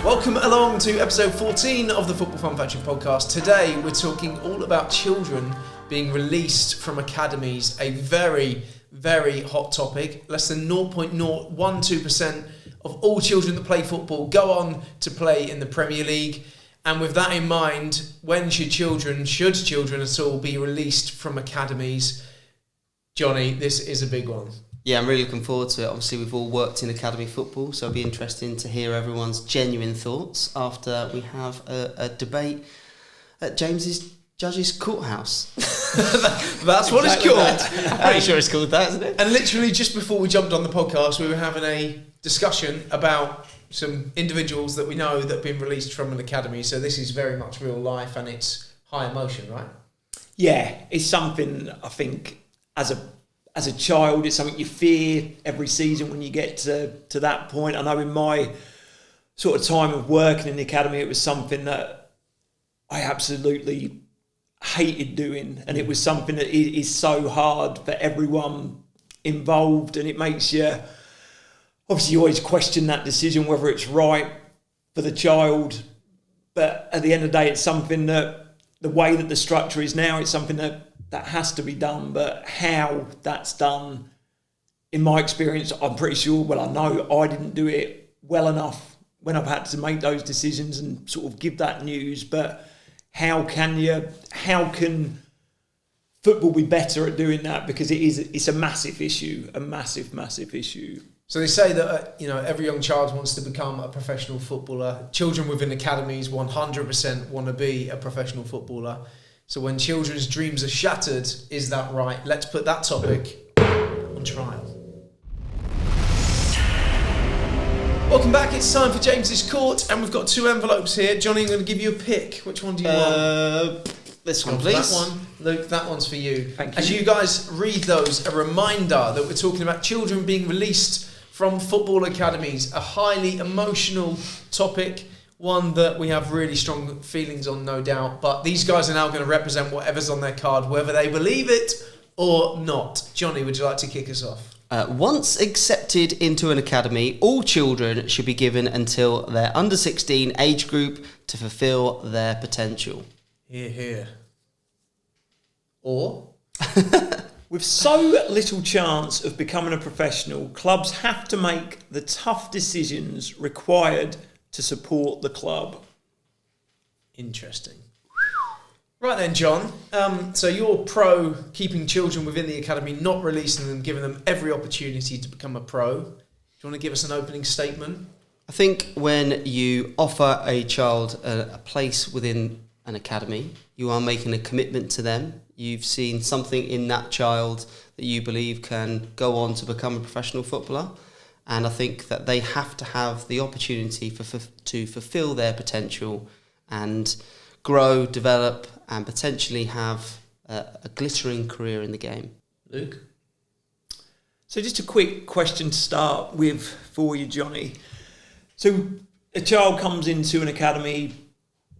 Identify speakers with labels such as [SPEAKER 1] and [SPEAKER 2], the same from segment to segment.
[SPEAKER 1] Welcome along to episode 14 of the Football Fun Factory podcast. Today we're talking all about children being released from academies, a very, very hot topic. Less than 0.012% of all children that play football go on to play in the Premier League. And with that in mind, when should children at all be released from academies? Johnny, this is a big one.
[SPEAKER 2] Yeah, I'm really looking forward to it. Obviously, we've all worked in academy football, so it'll be interesting to hear everyone's genuine thoughts after we have a debate at James's Judges Courthouse.
[SPEAKER 1] That's what it's called.
[SPEAKER 2] I'm pretty sure it's called that, isn't it?
[SPEAKER 1] And literally just before we jumped on the podcast, we were having a discussion about some individuals that we know that have been released from an academy. So this is very much real life and it's high emotion, right?
[SPEAKER 3] Yeah, it's something I think as a child, it's something you fear every season when you get to that point. I know in my sort of time of working in the academy, it was something that I absolutely hated doing, and it was something that is so hard for everyone involved, and it makes you, obviously you always question that decision, whether it's right for the child, but at the end of the day, it's something that the way that the structure is now, it's something that has to be done, but how that's done, in my experience, I'm pretty sure, well, I know I didn't do it well enough when I've had to make those decisions and sort of give that news, but how can football be better at doing that? Because it's a massive issue, a massive issue.
[SPEAKER 1] So they say that every young child wants to become a professional footballer. Children within academies 100% want to be a professional footballer. So when children's dreams are shattered, is that right? Let's put that topic on trial. Welcome back. It's time for James's Court, and we've got two envelopes here. Johnny, I'm going to give you a pick. Which one do you want?
[SPEAKER 2] This one, please.
[SPEAKER 1] That one. Luke, that one's for you.
[SPEAKER 3] Thank you.
[SPEAKER 1] As you guys read those, a reminder that we're talking about children being released from football academies, a highly emotional topic, one that we have really strong feelings on, no doubt. But these guys are now going to represent whatever's on their card, whether they believe it or not. Johnny, would you like to kick us off?
[SPEAKER 2] Once accepted into an academy, all children should be given until their under 16 age group to fulfil their potential.
[SPEAKER 1] Hear, hear. Or?
[SPEAKER 3] With so little chance of becoming a professional, clubs have to make the tough decisions required to support the club.
[SPEAKER 1] Interesting. Right then, John. So you're pro keeping children within the academy, not releasing them, giving them every opportunity to become a pro. Do you want to give us an opening statement?
[SPEAKER 2] I think when you offer a child a place within an academy, you are making a commitment to them. You've seen something in that child that you believe can go on to become a professional footballer. And I think that they have to have the opportunity to fulfil their potential and grow, develop, and potentially have a glittering career in the game.
[SPEAKER 1] Luke?
[SPEAKER 3] So just a quick question to start with for you, Johnny. So a child comes into an academy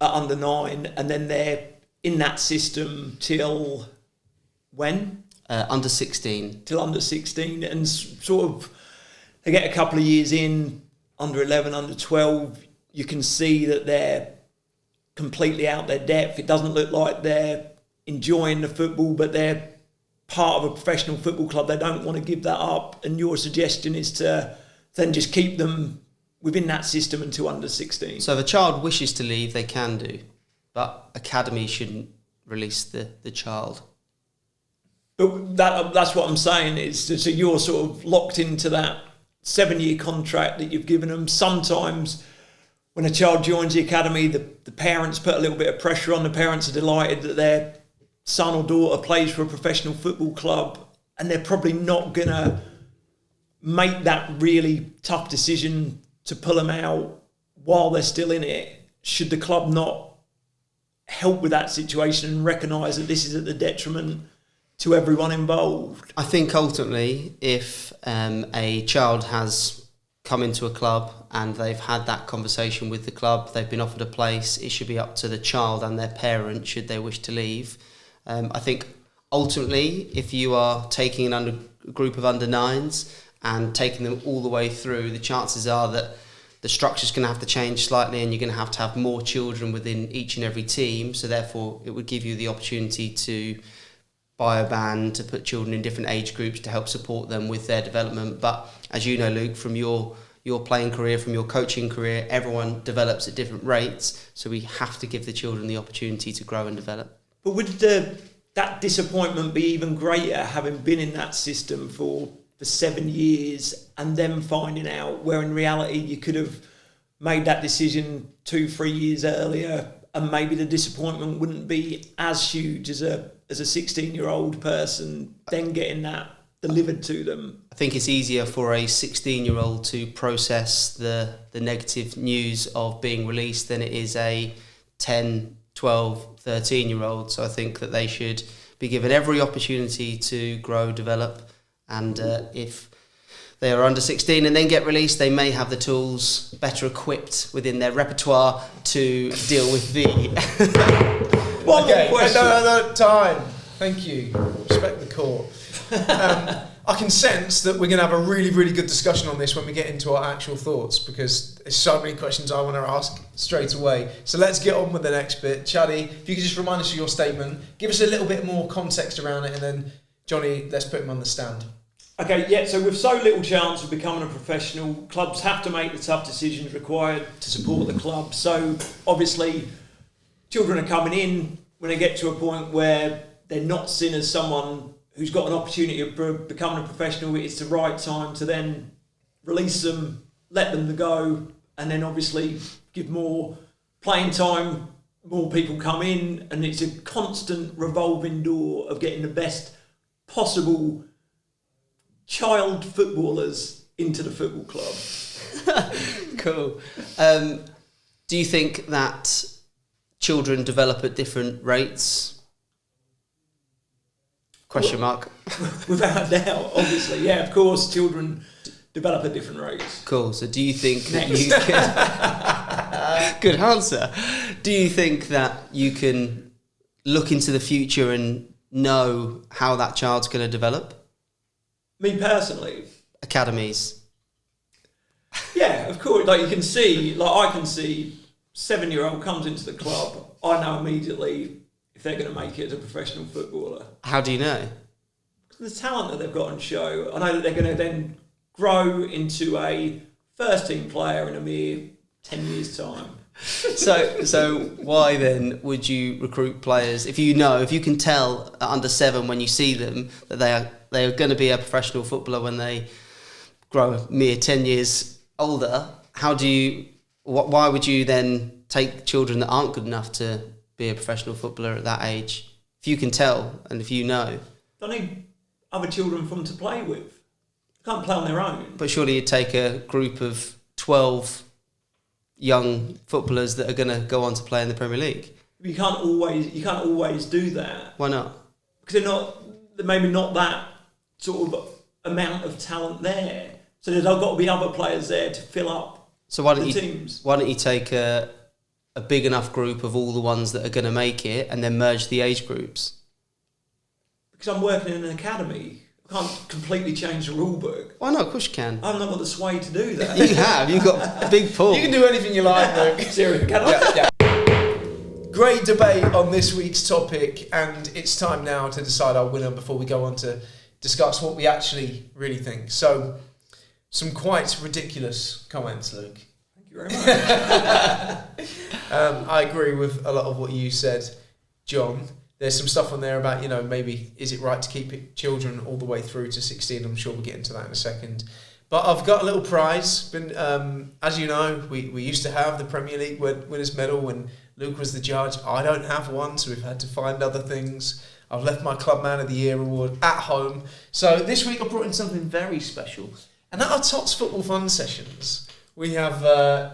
[SPEAKER 3] at under 9 and then they're in that system till when?
[SPEAKER 2] Under 16.
[SPEAKER 3] Till under 16, and sort of they get a couple of years in, under 11, under 12, you can see that they're completely out their depth. It doesn't look like they're enjoying the football, but they're part of a professional football club. They don't want to give that up, and your suggestion is to then just keep them within that system until under 16.
[SPEAKER 2] So if a child wishes to leave, they can do, but academy shouldn't release the child.
[SPEAKER 3] But that's what I'm saying is, so you're sort of locked into that 7-year contract that you've given them. Sometimes when a child joins the academy, the parents put a little bit of pressure on. The parents are delighted that their son or daughter plays for a professional football club, and they're probably not going to make that really tough decision to pull them out while they're still in it. Should the club not help with that situation and recognise that this is at the detriment to everyone involved?
[SPEAKER 2] I think ultimately, if a child has come into a club and they've had that conversation with the club, they've been offered a place, it should be up to the child and their parent should they wish to leave. I think ultimately, if you are taking a group of under 9s and taking them all the way through, the chances are that the structure's going to have to change slightly, and you're going to have more children within each and every team. So therefore, it would give you the opportunity to buy a band, to put children in different age groups to help support them with their development. But as you know, Luke, from your playing career, from your coaching career, everyone develops at different rates. So we have to give the children the opportunity to grow and develop.
[SPEAKER 3] But would that disappointment be even greater, having been in that system for 7 years and then finding out where in reality you could have made that decision 2-3 years earlier, and maybe the disappointment wouldn't be as huge as a 16-year-old person then getting that delivered to them?
[SPEAKER 2] I think it's easier for a 16-year-old to process the negative news of being released than it is a 10, 12, 13-year-old. So I think that they should be given every opportunity to grow, develop, and if they are under 16 and then get released, they may have the tools better equipped within their repertoire to deal with the...
[SPEAKER 3] One more question.
[SPEAKER 1] No, time. Thank you. Respect the court. I can sense that we're going to have a really, really good discussion on this when we get into our actual thoughts, because there's so many questions I want to ask straight away. So let's get on with the next bit. Chaddy, if you could just remind us of your statement, give us a little bit more context around it, and then Johnny, let's put him on the stand.
[SPEAKER 3] Okay, yeah, so with so little chance of becoming a professional, clubs have to make the tough decisions required to support the club. So obviously, children are coming in when they get to a point where they're not seen as someone who's got an opportunity of becoming a professional. It's the right time to then release them, let them go, and then obviously give more playing time, more people come in, and it's a constant revolving door of getting the best possible child footballers into the football club.
[SPEAKER 2] Cool. Do you think that children develop at different rates? Question mark.
[SPEAKER 3] Without a doubt, obviously. Yeah, of course, children develop at different rates.
[SPEAKER 2] Cool. So do you think that you can... Good answer. Do you think that you can look into the future and know how that child's going to develop?
[SPEAKER 3] Me personally?
[SPEAKER 2] Academies.
[SPEAKER 3] Yeah, of course. Like you can see, like I can see, 7-year-old comes into the club, I know immediately if they're going to make it as a professional footballer.
[SPEAKER 2] How do you know?
[SPEAKER 3] The talent that they've got on show. I know that they're going to then grow into a first-team player in a mere 10 years' time.
[SPEAKER 2] So why then would you recruit players if you can tell at under 7 when you see them that they are going to be a professional footballer when they grow a mere 10 years older? Why would you then take children that aren't good enough to be a professional footballer at that age? If you can tell and if you know.
[SPEAKER 3] Don't need other children for them to play with. They can't play on their own.
[SPEAKER 2] But surely you'd take a group of 12 young footballers that are going to go on to play in the Premier League.
[SPEAKER 3] You can't always do that.
[SPEAKER 2] Why not?
[SPEAKER 3] Because they're maybe not that sort of amount of talent there. So there's got to be other players there to fill up teams.
[SPEAKER 2] Why don't you take a big enough group of all the ones that are going to make it and then merge the age groups?
[SPEAKER 3] Because I'm working in an academy. I can't completely change the rule book.
[SPEAKER 2] Why not? Of course you can.
[SPEAKER 3] I've not got the sway to do that.
[SPEAKER 2] You have. You've got a big pull.
[SPEAKER 1] You can do anything you like, Luke.
[SPEAKER 3] Seriously, can I?
[SPEAKER 1] Yeah. Great debate on this week's topic, and it's time now to decide our winner before we go on to discuss what we actually really think. So, some quite ridiculous comments, Luke.
[SPEAKER 3] Thank you very much.
[SPEAKER 1] I agree with a lot of what you said, John. There's some stuff on there about, maybe is it right to keep children all the way through to 16? I'm sure we'll get into that in a second. But I've got a little prize. As you know, we used to have the Premier League winners' medal when Luke was the judge. I don't have one, so we've had to find other things. I've left my Club Man of the Year award at home. So this week I brought in something very special. And at our Tots Football Fun sessions, we have,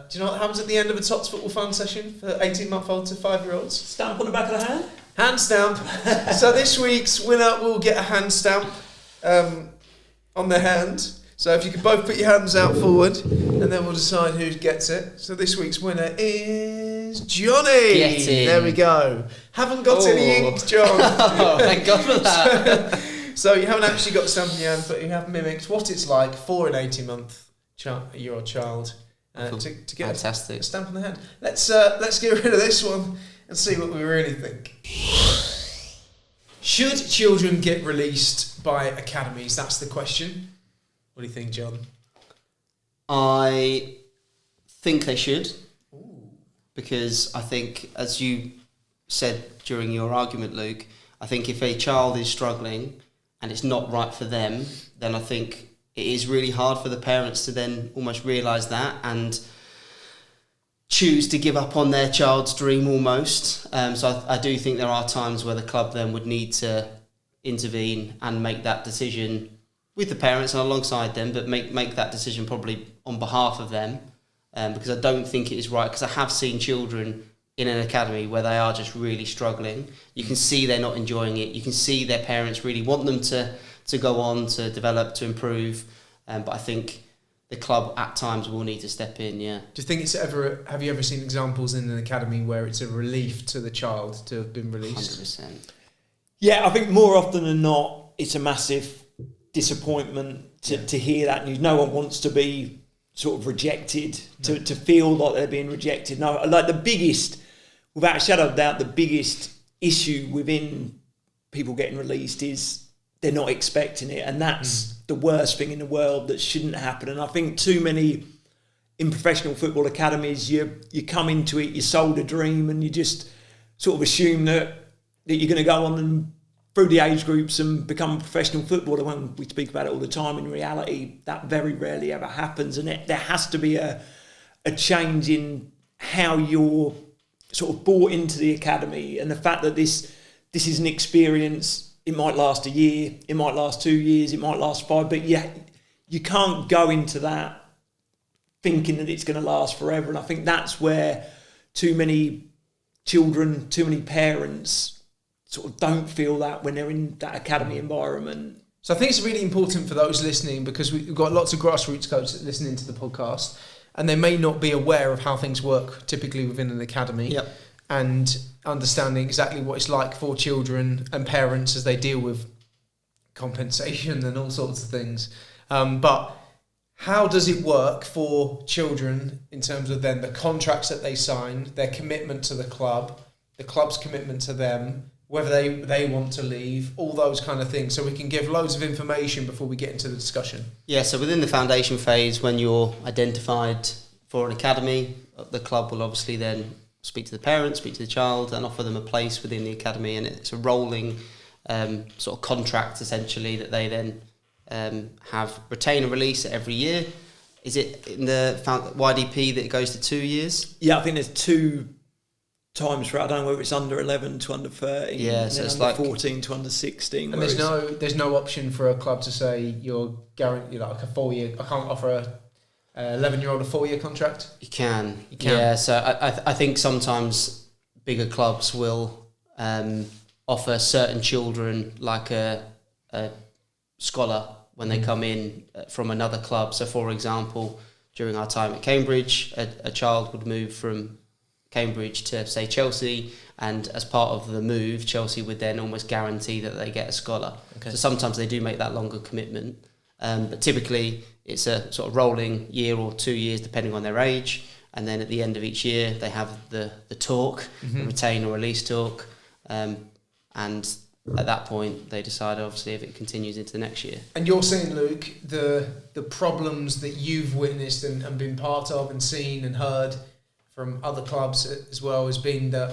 [SPEAKER 1] do you know what happens at the end of a Tots Football Fun session for 18-month-old to 5-year-olds?
[SPEAKER 3] Stamp on the back of the hand?
[SPEAKER 1] Hand stamp. So this week's winner will get a hand stamp on their hand. So if you could both put your hands out forward, and then we'll decide who gets it. So this week's winner is Johnny.
[SPEAKER 2] Get in.
[SPEAKER 1] There we go. Haven't got any ink, John.
[SPEAKER 2] Oh, thank God for that.
[SPEAKER 1] So you haven't actually got the stamp in your hand, but you have mimicked what it's like for an 18-month-year-old child. to get
[SPEAKER 2] fantastic.
[SPEAKER 1] a stamp on the hand. Let's get rid of this one and see what we really think. Should children get released by academies? That's the question. What do you think, John?
[SPEAKER 2] I think they should. Ooh. Because I think, as you said during your argument, Luke, I think if a child is struggling and it's not right for them, then I think it is really hard for the parents to then almost realise that and choose to give up on their child's dream almost. So I do think there are times where the club then would need to intervene and make that decision with the parents and alongside them, but make that decision probably on behalf of them, because I don't think it is right, because I have seen children in an academy where they are just really struggling. You can see they're not enjoying it. You can see their parents really want them to go on, to develop, to improve, but I think the club at times will need to step in, yeah.
[SPEAKER 1] Do you think have you ever seen examples in an academy where it's a relief to the child to have been released?
[SPEAKER 2] 100%.
[SPEAKER 3] Yeah, I think more often than not, it's a massive disappointment to hear that news. No one wants to be sort of rejected, to feel like they're being rejected. No, like without a shadow of doubt, the biggest issue within people getting released is they're not expecting it, and that's the worst thing in the world. That shouldn't happen. And I think too many in professional football academies, you come into it, you're sold a dream, and you just sort of assume that you're going to go on and through the age groups and become a professional footballer. When we speak about it all the time, in reality, that very rarely ever happens. And there has to be a change in how you're sort of bought into the academy, and the fact that this is an experience. It might last a year, it might last 2 years, it might last 5, but you can't go into that thinking that it's going to last forever. And I think that's where too many children, too many parents sort of don't feel that when they're in that academy environment.
[SPEAKER 1] So I think it's really important for those listening, because we've got lots of grassroots coaches listening to the podcast, and they may not be aware of how things work typically within an academy.
[SPEAKER 2] Yep.
[SPEAKER 1] And understanding exactly what it's like for children and parents as they deal with compensation and all sorts of things. But how does it work for children in terms of then the contracts that they sign, their commitment to the club's commitment to them, whether they want to leave, all those kind of things, so we can give loads of information before we get into the discussion?
[SPEAKER 2] Yeah, so within the foundation phase, when you're identified for an academy, the club will obviously then speak to the parents, speak to the child, and offer them a place within the academy. And it's a rolling sort of contract, essentially, that they then have retain and release every year. Is it in the YDP that it goes to 2 years?
[SPEAKER 3] Yeah, I think there's 2 times for it. I don't know whether it's under 11 to under 13.
[SPEAKER 2] Yeah, so it's
[SPEAKER 3] under
[SPEAKER 2] like
[SPEAKER 3] 14 to under 16.
[SPEAKER 1] And there's no option for a club to say you're guaranteed like a 4-year. I can't offer a 11-year-old a 4-year contract.
[SPEAKER 2] You can. Yeah, so I think sometimes bigger clubs will offer certain children like a scholar when they come in from another club. So, for example, during our time at Cambridge, a child would move from Cambridge to, say, Chelsea, and as part of the move, Chelsea would then almost guarantee that they get a scholar. Okay. So sometimes they do make that longer commitment, but typically it's a sort of rolling year or 2 years depending on their age, and then at the end of each year they have the talk, the retain or release talk, and at that point they decide obviously if it continues into the next year.
[SPEAKER 1] And you're saying, Luke, the problems that you've witnessed and been part of and seen and heard from other clubs as well has been that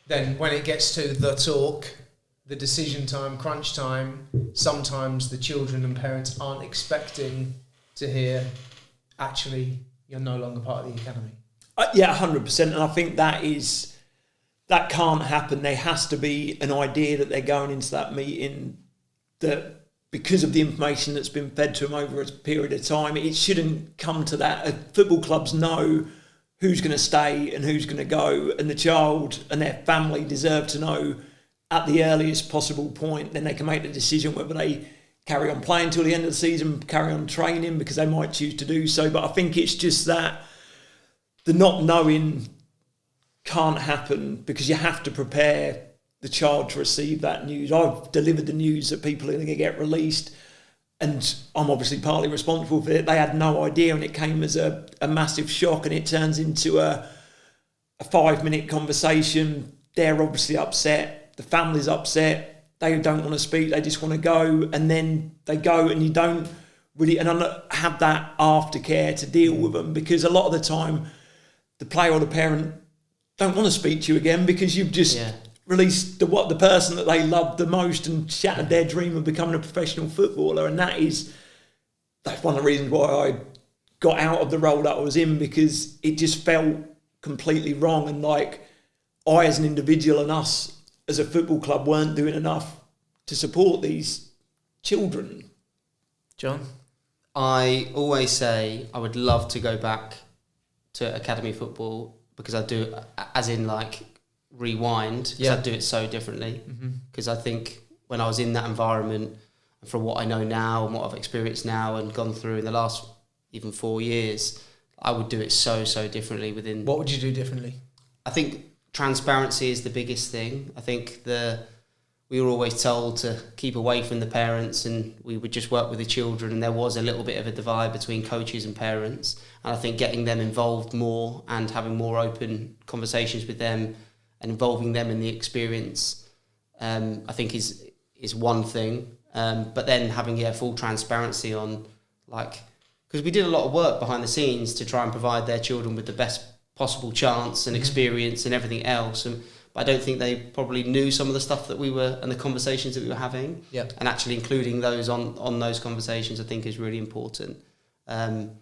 [SPEAKER 1] then when it gets to the talk, the decision time, crunch time, sometimes the children and parents aren't expecting to hear, actually, you're no longer part of the academy.
[SPEAKER 3] Yeah, 100%. And I think that can't happen. There has to be an idea that they're going into that meeting that because of the information that's been fed to them over a period of time, it shouldn't come to that. Football clubs know who's going to stay and who's going to go, and the child and their family deserve to know at the earliest possible point. Then they can make the decision whether they carry on playing till the end of the season, carry on training, because they might choose to do so. But I think it's just that the not knowing can't happen, because you have to prepare the child to receive that news. I've delivered the news that people are going to get released, and I'm obviously partly responsible for it. They had no idea, and it came as a massive shock, and it turns into a 5-minute conversation. They're obviously upset. The family's upset. They don't want to speak. They just want to go, and then they go, and you don't really and have that aftercare to deal with them, because a lot of the time the player or the parent don't want to speak to you again because you've just released the person that they loved the most and shattered their dream of becoming a professional footballer. And that's one of the reasons why I got out of the role that I was in, because it just felt completely wrong, and like I as an individual and us as a football club weren't doing enough to support these children.
[SPEAKER 1] John?
[SPEAKER 2] I always say I would love to go back to academy football, because I do, as in like rewind, because I do it so differently. Because I think when I was in that environment, from what I know now and what I've experienced now and gone through in the last even 4 years, I would do it so differently within.
[SPEAKER 1] What would you do differently?
[SPEAKER 2] I think transparency is the biggest thing. I think we were always told to keep away from the parents, and we would just work with the children, and there was a little bit of a divide between coaches and parents. And I think getting them involved more and having more open conversations with them and involving them in the experience, I think is one thing. But then having full transparency on, like, because we did a lot of work behind the scenes to try and provide their children with the best possible chance and experience and everything else. But I don't think they probably knew some of the stuff that we were, and the conversations that we were having. Yeah. And actually including those on those conversations, I think, is really important. And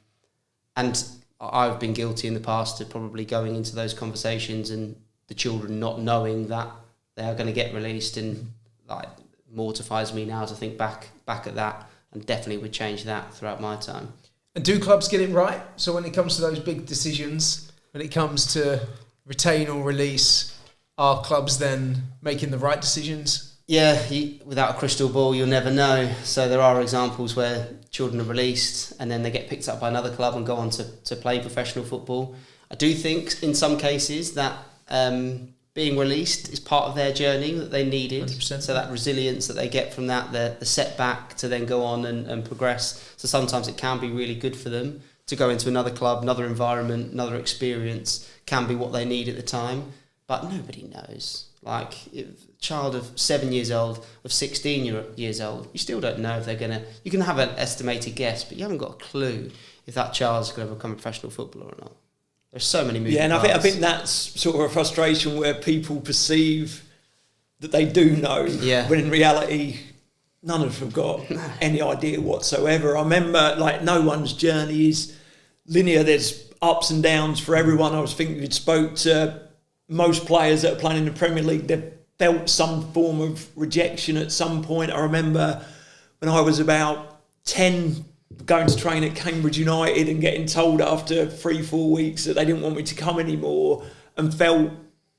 [SPEAKER 2] I've been guilty in the past of probably going into those conversations and the children not knowing that they are going to get released, and like mortifies me now to think back at that, and definitely would change that throughout my time.
[SPEAKER 1] And do clubs get it right? So when it comes to those big decisions, when it comes to retain or release, are clubs then making the right decisions?
[SPEAKER 2] Yeah, without a crystal ball, you'll never know. So there are examples where children are released and then they get picked up by another club and go on to play professional football. I do think in some cases that being released is part of their journey that they needed.
[SPEAKER 1] 100%.
[SPEAKER 2] So that resilience that they get from that, the setback to then go on and progress. So sometimes it can be really good for them to go into another club, another environment, another experience, can be what they need at the time. But nobody knows. Like, if a child of 7 years old, of 16 years old, you still don't know if they're going to... You can have an estimated guess, but you haven't got a clue if that child's going to become a professional footballer or not. There's so many moving parts.
[SPEAKER 3] And I think that's sort of a frustration where people perceive that they do know, when in reality, none of them have got any idea whatsoever. I remember, like, no one's journey is linear. There's ups and downs for everyone. I was thinking you'd spoke to most players that are playing in the Premier League, they've felt some form of rejection at some point. I remember when I was about 10, going to train at Cambridge United and getting told after 3-4 weeks that they didn't want me to come anymore, and felt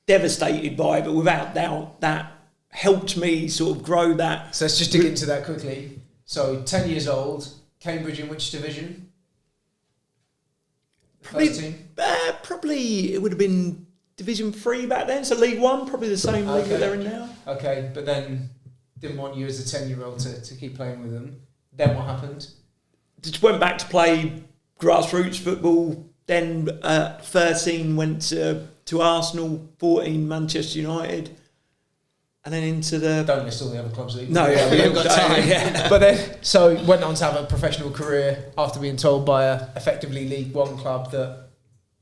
[SPEAKER 3] devastated by it. But without doubt, that helped me sort of grow that.
[SPEAKER 1] So let's just dig into that quickly. So 10 years old, Cambridge in which division?
[SPEAKER 3] Probably it would have been Division 3 back then, so League 1, probably the same league that they're in now.
[SPEAKER 1] Okay, but then didn't want you as a 10-year-old to keep playing with them. Then what happened?
[SPEAKER 3] Just went back to play grassroots football. Then 13 went to Arsenal, 14 Manchester United, and then into the...
[SPEAKER 1] Don't list all the other clubs.
[SPEAKER 3] No, we haven't got time.
[SPEAKER 1] Yeah. But then, so went on to have a professional career after being told by a effectively League 1 club that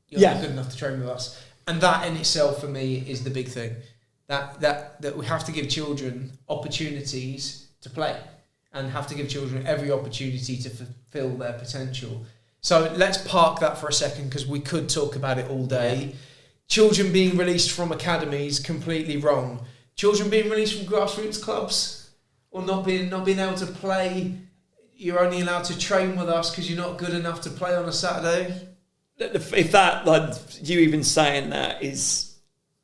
[SPEAKER 1] you're not good enough to train with us. And that in itself, for me, is the big thing. That we have to give children opportunities to play, and have to give children every opportunity to fulfil their potential. So let's park that for a second, because we could talk about it all day. Yeah. Children being released from academies, completely wrong. Children being released from grassroots clubs, or not being able to play. You're only allowed to train with us because you're not good enough to play on a Saturday.
[SPEAKER 3] If that, like, you even saying that is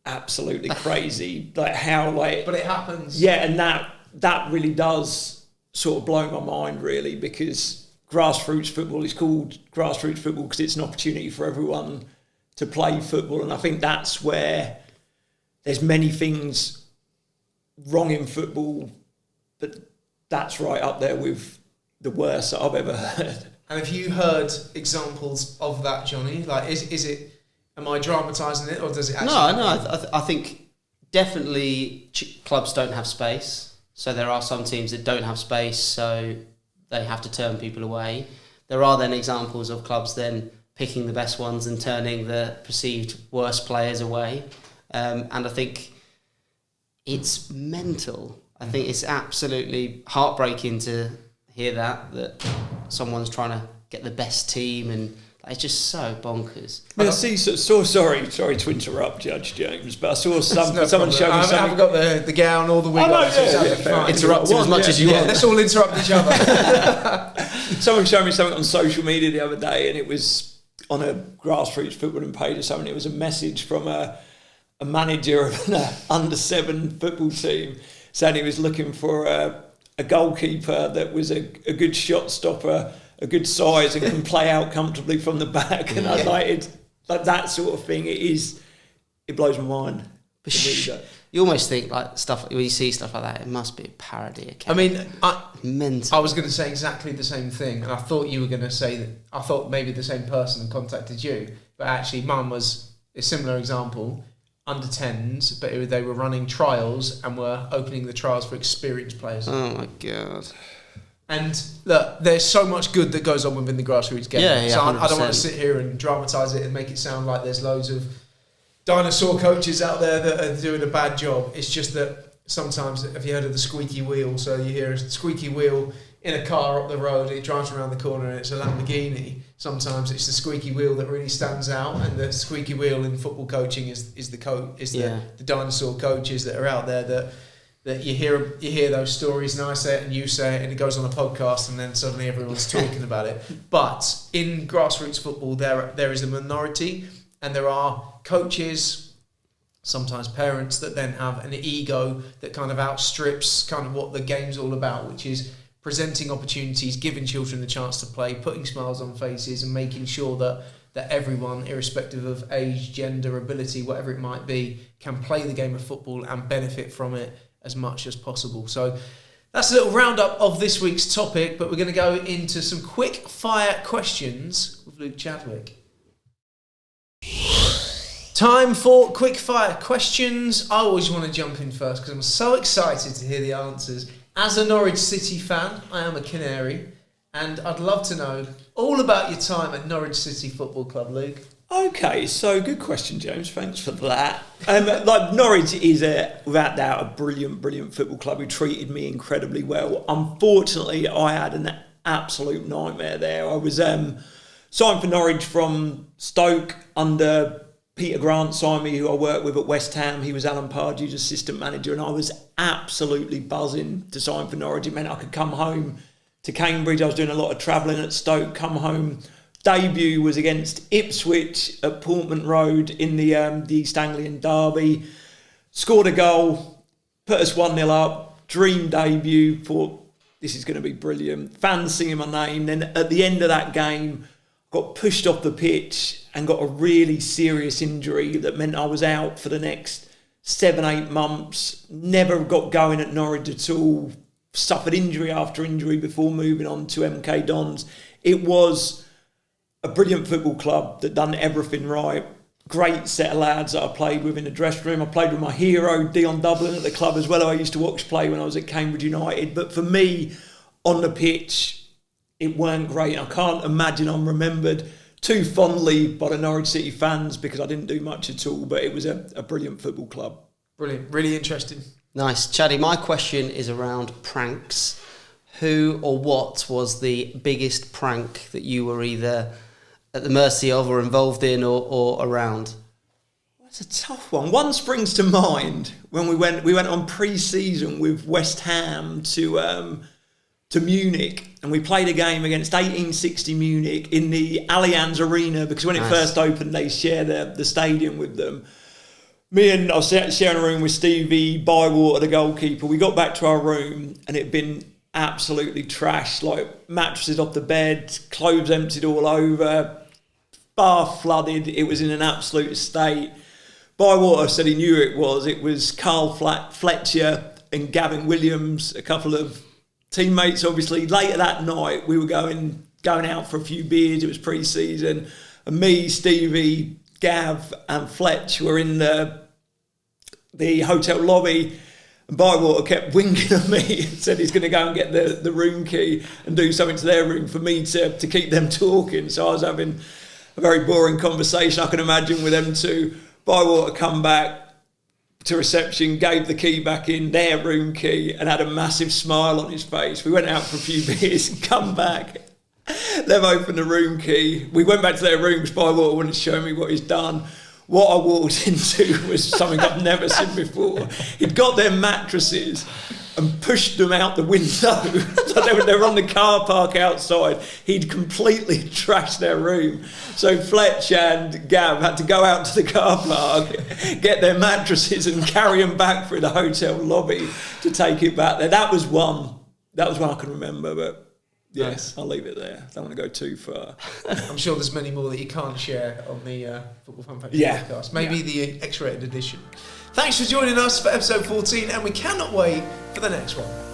[SPEAKER 3] absolutely crazy. Like, how, like...
[SPEAKER 1] But it happens.
[SPEAKER 3] Yeah, and that really does sort of blow my mind, really, because grassroots football is called grassroots football because it's an opportunity for everyone to play football. And I think that's where there's many things wrong in football, but that's right up there with the worst that I've ever heard.
[SPEAKER 1] And have you heard examples of that, Johnny? Like, is it? Am I dramatising it, or does it actually?
[SPEAKER 2] No. I think definitely clubs don't have space. So there are some teams that don't have space, so they have to turn people away. There are then examples of clubs then picking the best ones and turning the perceived worst players away. And I think it's mental. I think it's absolutely heartbreaking to hear that someone's trying to get the best team, and it's just so bonkers.
[SPEAKER 3] I saw sorry to interrupt, Judge James, but I saw someone show me something.
[SPEAKER 1] I haven't got the gown or the wig on.
[SPEAKER 2] Interrupt as much as you want.
[SPEAKER 1] Let's all interrupt each other.
[SPEAKER 3] Someone showed me something on social media the other day, and it was on a grassroots footballing page or something. It was a message from a manager of an under-7 football team saying he was looking for a goalkeeper that was a good shot stopper, a good size, and can play out comfortably from the back. And I like that sort of thing. It blows my mind.
[SPEAKER 2] You almost think like stuff when you see stuff like that, it must be a parody.
[SPEAKER 1] I mean,
[SPEAKER 2] mental.
[SPEAKER 1] I was going to say exactly the same thing, and I thought you were going to say that. I thought maybe the same person contacted you, but actually, mine was a similar example. Under 10s, but they were running trials and were opening the trials for experienced players.
[SPEAKER 2] Oh my God.
[SPEAKER 1] And look, there's so much good that goes on within the grassroots game.
[SPEAKER 2] Yeah,
[SPEAKER 1] so I don't
[SPEAKER 2] 100%.
[SPEAKER 1] want to sit here and dramatise it and make it sound like there's loads of dinosaur coaches out there that are doing a bad job. It's just that sometimes, have you heard of the squeaky wheel? So you hear a squeaky wheel in a car up the road, it drives around the corner and it's a Lamborghini. Sometimes it's the squeaky wheel that really stands out, and the squeaky wheel in football coaching is the dinosaur coaches that are out there that you hear those stories, and I say it and you say it and it goes on a podcast and then suddenly everyone's talking about it. But in grassroots football there is a minority, and there are coaches, sometimes parents, that then have an ego that kind of outstrips kind of what the game's all about, which is presenting opportunities, giving children the chance to play, putting smiles on faces, and making sure that everyone, irrespective of age, gender, ability, whatever it might be, can play the game of football and benefit from it as much as possible. So that's a little roundup of this week's topic, but we're going to go into some quick fire questions with Luke Chadwick. Time for quick fire questions. I always want to jump in first because I'm so excited to hear the answers. As a Norwich City fan, I am a Canary, and I'd love to know all about your time at Norwich City Football Club, Luke.
[SPEAKER 3] Okay, so good question, James. Thanks for that. Norwich is without doubt a brilliant football club who treated me incredibly well. Unfortunately, I had an absolute nightmare there. I was signed for Norwich from Stoke under Peter Grant signed me, who I worked with at West Ham. He was Alan Pardew's assistant manager, and I was absolutely buzzing to sign for Norwich. It meant I could come home to Cambridge. I was doing a lot of travelling at Stoke, come home. Debut was against Ipswich at Portman Road in the East Anglian derby. Scored a goal, put us 1-0 up. Dream debut, thought this is going to be brilliant. Fans singing my name. Then at the end of that game, got pushed off the pitch and got a really serious injury that meant I was out for the next 7-8 months. Never got going at Norwich at all. Suffered injury after injury before moving on to MK Dons. It was a brilliant football club that done everything right. Great set of lads that I played with in the dressing room. I played with my hero, Dion Dublin, at the club as well, who I used to watch play when I was at Cambridge United. But for me, on the pitch, it weren't great. I can't imagine I'm remembered too fondly by the Norwich City fans because I didn't do much at all, but it was a brilliant football club.
[SPEAKER 1] Brilliant, really interesting.
[SPEAKER 2] Nice. Chaddy, my question is around pranks. Who or what was the biggest prank that you were either at the mercy of or involved in or around?
[SPEAKER 3] That's a tough one. One springs to mind when we went on pre-season with West Ham to Munich, and we played a game against 1860 Munich in the Allianz Arena, because when it first opened, they share the stadium with them. I was sharing a room with Stevie Bywater, the goalkeeper. We got back to our room, and it had been absolutely trashed, like mattresses off the bed, clothes emptied all over, bath flooded. It was in an absolute state. Bywater said he knew it was Carl Fletcher and Gavin Williams, a couple of teammates, obviously, later that night, we were going out for a few beers. It was pre-season. And me, Stevie, Gav and Fletch were in the hotel lobby. And Bywater kept winking at me and said he's going to go and get the room key and do something to their room for me to keep them talking. So I was having a very boring conversation, I can imagine, with them two. Bywater come back to reception, gave the key back in, their room key, and had a massive smile on his face. We went out for a few beers, come back. They've opened the room key. We went back to their rooms. Bywater wanted to show me what he's done. What I walked into was something I've never seen before. He'd got their mattresses and pushed them out the window. So they were on the car park outside. He'd completely trashed their room. So Fletch and Gav had to go out to the car park, get their mattresses and carry them back through the hotel lobby to take it back there. That was one I can remember, but yes, nice. I'll leave it there. I don't want to go too far.
[SPEAKER 1] I'm sure there's many more that you can't share on the Football Fun Factory podcast. Maybe the X-rated edition. Thanks for joining us for episode 14, and we cannot wait for the next one.